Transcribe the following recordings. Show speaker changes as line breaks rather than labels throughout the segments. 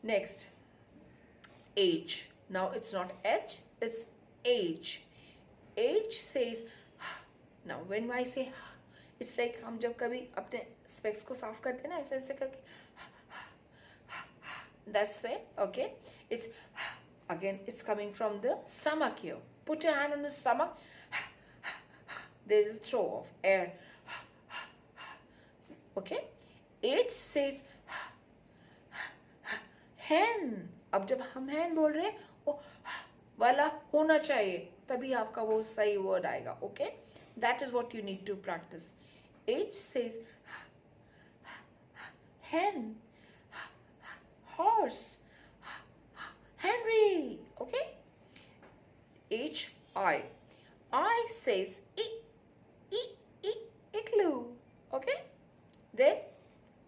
Next, H. Now it's not H, it's H. H says, now when I say, it's like हम जब कभी अपने specs को साफ करते हैं ना ऐसे ऐसे करके, that's way, okay? It's again, it's coming from the stomach here. Put your hand on the stomach. There is a throw of air. Okay? H says hen. अब जब हम hen बोल रहे हैं वो वाला होना चाहिए तभी आपका वो सही word आएगा. Okay? That is what you need to practice. H says hen, horse, Henry. Okay? H I. I says igloo. Okay? Then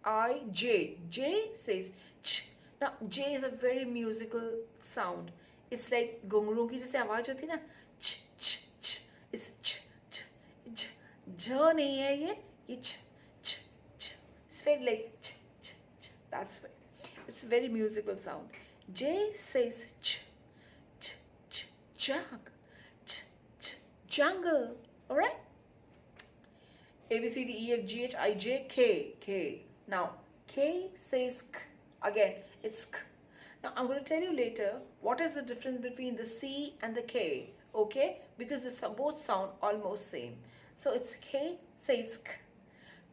I J. J says ch. Now J is a very musical sound. It's like घुंघरू की जैसे आवाज होती है ना, ch ch ch. It's ch ch ch. j नहीं है ये ch ch ch. It's very like ch ch ch. That's why it's a very musical sound. J says ch ch ch. Jug. Ch ch. Jungle. All right. A, B, C, D, E, F, G, H, I, J, K, K. Now, K says K. Again, it's K. Now, I'm going to tell you later what is the difference between the C and the K, okay? Because they both sound almost same. So, it's K says K,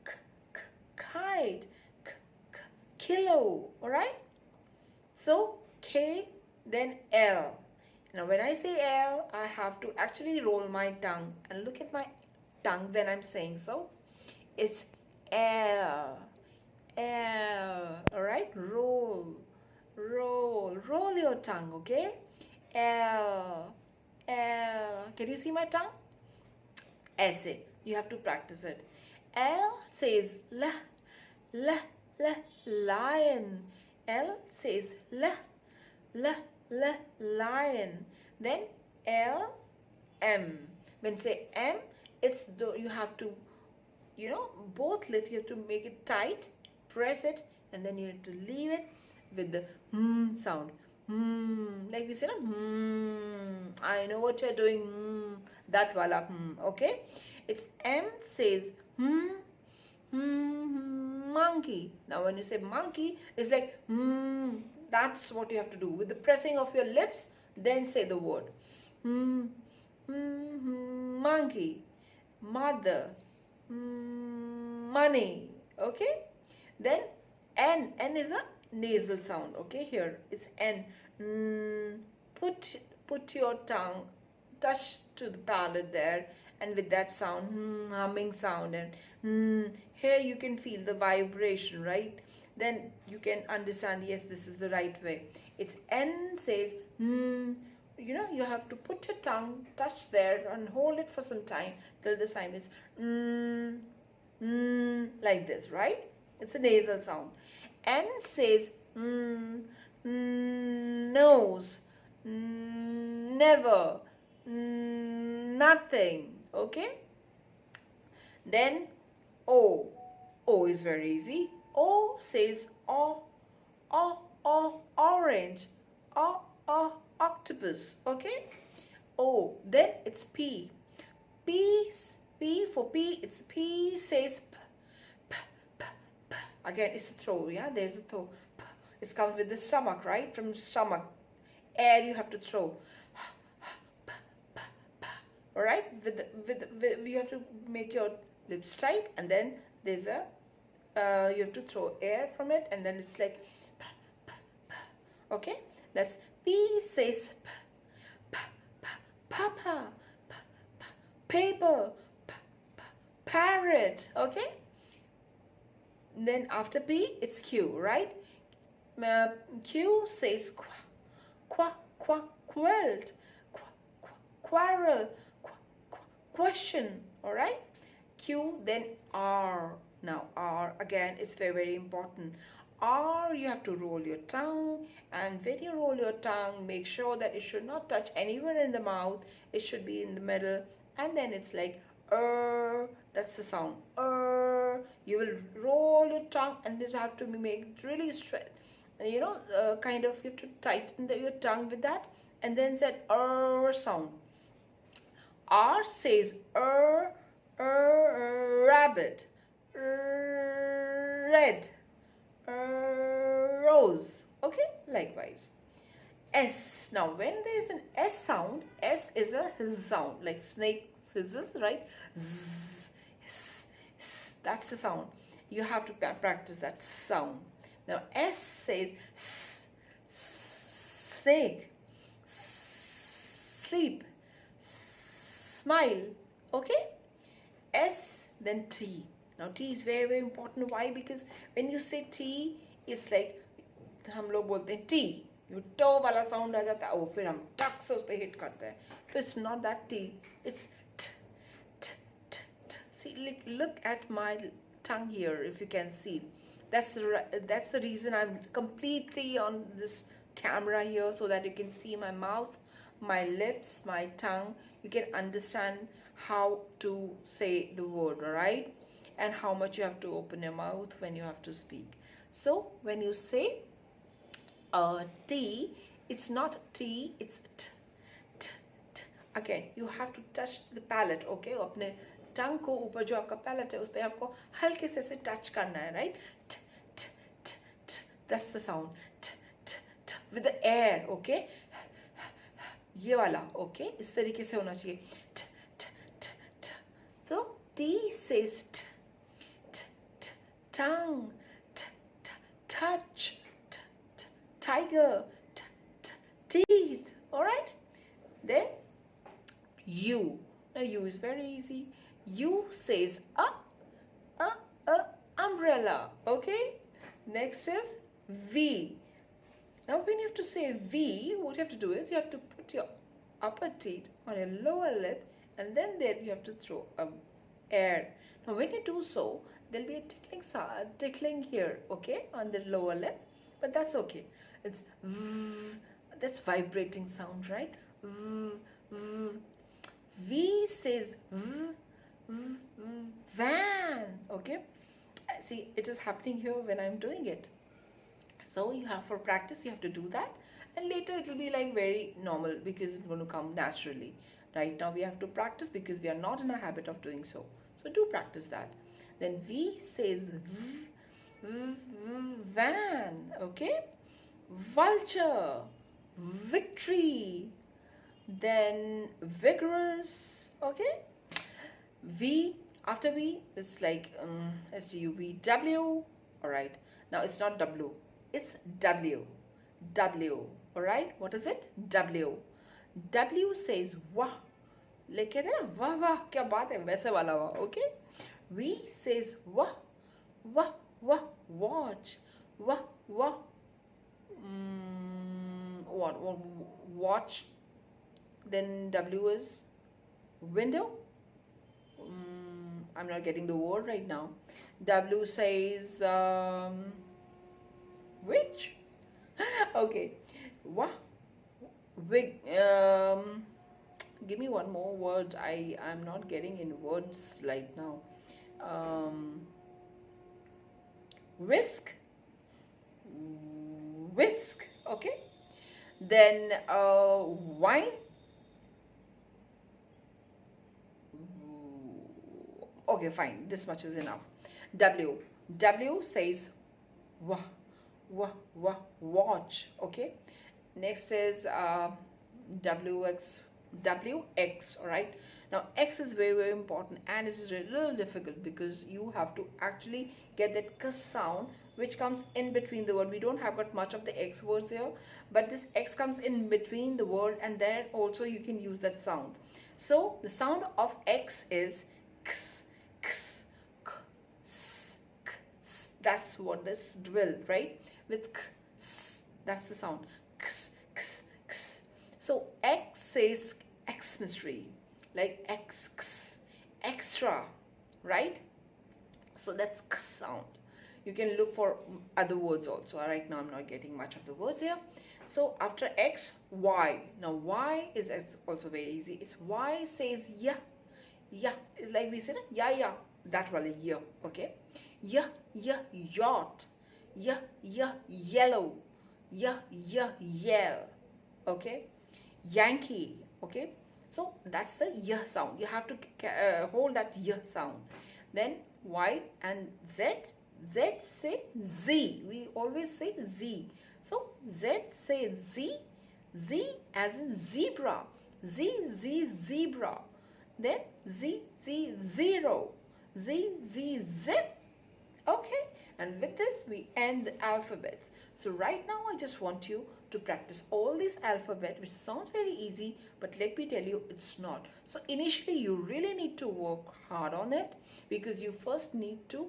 K, K, kite, K, K, kilo, alright? So, K, then L. Now, when I say L, I have to actually roll my tongue and look at my tongue when I'm saying so. It's L, L, alright? Roll, roll, roll your tongue, okay? L, L. Can you see my tongue? Essay. You have to practice it. L says L, L, L, lion. L says L, L, L, lion. Then L, M. When say M, it's you have to, you know, both lips you have to make it tight, press it, and then you have to leave it with the sound. Like we say, I know what you're doing. That wala okay. It's M says monkey. Now when you say monkey, it's like that's what you have to do with the pressing of your lips. Then say the word monkey. Mother, money, okay? Then N is a nasal sound, okay? Here it's N. Put your tongue, touch to the palate there, and with that sound, humming sound, and here you can feel the vibration, right? Then you can understand, yes, this is the right way. It's N says you know, you have to put your tongue, touch there and hold it for some time till the time is like this, right? It's a nasal sound. N says nose, never, nothing, okay? Then O. O is very easy. O says orange, octopus, okay? O. Then it's P. P for P, it's P says p, p, p, p. Again, it's a throw, yeah? There's a throw. P. It comes with the stomach, right? From the stomach. Air you have to throw. Alright? You have to make your lips tight, and then there's a you have to throw air from it, and then it's like p, p, p. Okay? That's P says p, p, p, papa, p, p, paper, p, p, parrot, okay? Then after P, it's Q, right? Q says quilt, quarrel, question, alright? Q, then R. Now R, again, it's very, very important. R, you have to roll your tongue, and when you roll your tongue, make sure that it should not touch anywhere in the mouth. It should be in the middle, and then it's like that's the sound. You will roll your tongue, and it have to be made really straight. kind of you have to tighten your tongue with that, and then said sound. R says rabbit, red, rose. Okay, likewise. S. Now, when there is an S sound, S is a sound, like snake scissors, right? That's the sound. You have to practice that sound. Now, S says snake, sleep, smile. Okay? S, then T. Now, T is very, very important. Why? Because when you say T, it's like हम लोग बोलते हैं T. You to वाला sound आ जाता है, फिर हम टक से उस पर हिट करते हैं. So it's not that T. It's T, T, T, T. See, look at my tongue here, if you can see. That's the reason I'm completely on this camera here, so that you can see my mouth, my lips, my tongue. You can understand how to say the word, alright? And how much you have to open your mouth when you have to speak. So when you say T, it's not T, it's T, T, T. Again, you have to touch the palate, okay? अपने tongue को ऊपर जो आपका palate है उस पे आपको हल्के से touch करना है, right? T, T, T, T. That's the sound. T, T, T. With the air, okay? ये वाला, okay? इस तरीके से होना चाहिए. T, T, T, T. So T says T, T, T. Tongue, T, T. Touch, T, T. Tiger, T, T. Teeth. All right. Then U. Now U is very easy. U says umbrella. Okay. Next is V. Now when you have to say V, what you have to do is you have to put your upper teeth on your lower lip, and then there you have to throw air. Now when you do so, there'll be a tickling here, okay, on the lower lip, but that's okay. It's that's vibrating sound, right? V says van. Okay, see, it is happening here when I'm doing it. So you have, for practice, you have to do that, and later it will be like very normal because it's going to come naturally. Right now we have to practice because we are not in a habit of doing so. So do practice that. Then V says van. Okay, vulture, victory, then vigorous. Okay, V, after V it's like SDUV, W. All right, now it's not W, it's W. All right, what is it? W. W says wah, like कहते हैं ना वाह वाह क्या बात है, वैसे वाला वाह. Okay, V says wah wah wah, watch, wah wah, what watch. Then W is window. I'm not getting the word right now. W says which? Okay, wah, wig. Give me one more word. I'm not getting in words right now. Whisk, whisk. Okay, then wine. Okay, fine, this much is enough. W says wah wah wah, watch. Okay, next is WX. All right, now X is very, very important, and it is a little difficult because you have to actually get that k sound which comes in between the word. We don't have got much of the X words here, but this X comes in between the word, and then also you can use that sound. So the sound of X is x, x, k, s, k, s. That's what this will, right? With k, s, that's the sound. X, x, x. So X says X mystery, like X, x, extra, right? So that's k sound. You can look for other words also. Right now I'm not getting much of the words here. So after X, Y. Now Y is also very easy. It's Y says yeah. Yeah, it's like we said, yeah, yeah, that wala yeah. Okay, yeah, yeah, yacht, yellow, yell. Okay, Yankee. Okay, so that's the sound. You have to hold that sound. Then Y and Z. Z say Z. We always say Z. So Z say Z. Z as in zebra. Zebra. Then zero. Zip. Okay, and with this we end the alphabets. So right now I just want you to practice all these alphabet, which sounds very easy, but let me tell you it's not. So initially you really need to work hard on it, because you first need to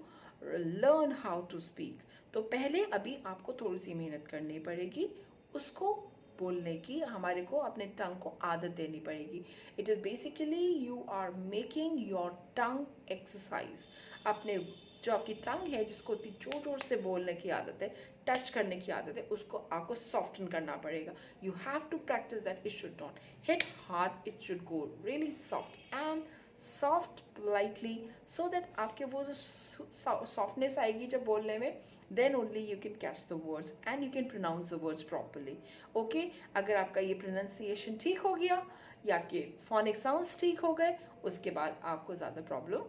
learn how to speak. तो पहले अभी आपको थोड़ी सी मेहनत करनी पड़ेगी उसको बोलने की. हमारे को अपने टंग को आदत देनी पड़ेगी. It is basically you are making your tongue exercise. अपने जो आपकी टंग है, जिसको इतनी जोर जोर से बोलने की आदत है, टच करने की आदत है, उसको आपको सॉफ्टन करना पड़ेगा. You have to practise that. It should not hit hard, it should go really soft and soft lightly, so that आपके वो जो सॉफ्टनेस आएगी जब बोलने में, then only you can catch the words and you can pronounce the words properly. Okay, अगर आपका ये pronunciation ठीक हो गया या कि phonic sounds ठीक हो गए, उसके बाद आपको ज़्यादा प्रॉब्लम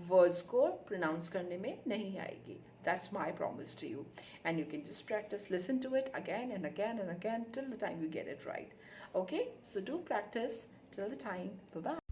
वर्ड्स को प्रोनाउंस करने में नहीं आएगी. That's my promise to you. And you can just practice, listen to it again and again and again till the time you get it right. Okay, so do practice till the time. Bye bye.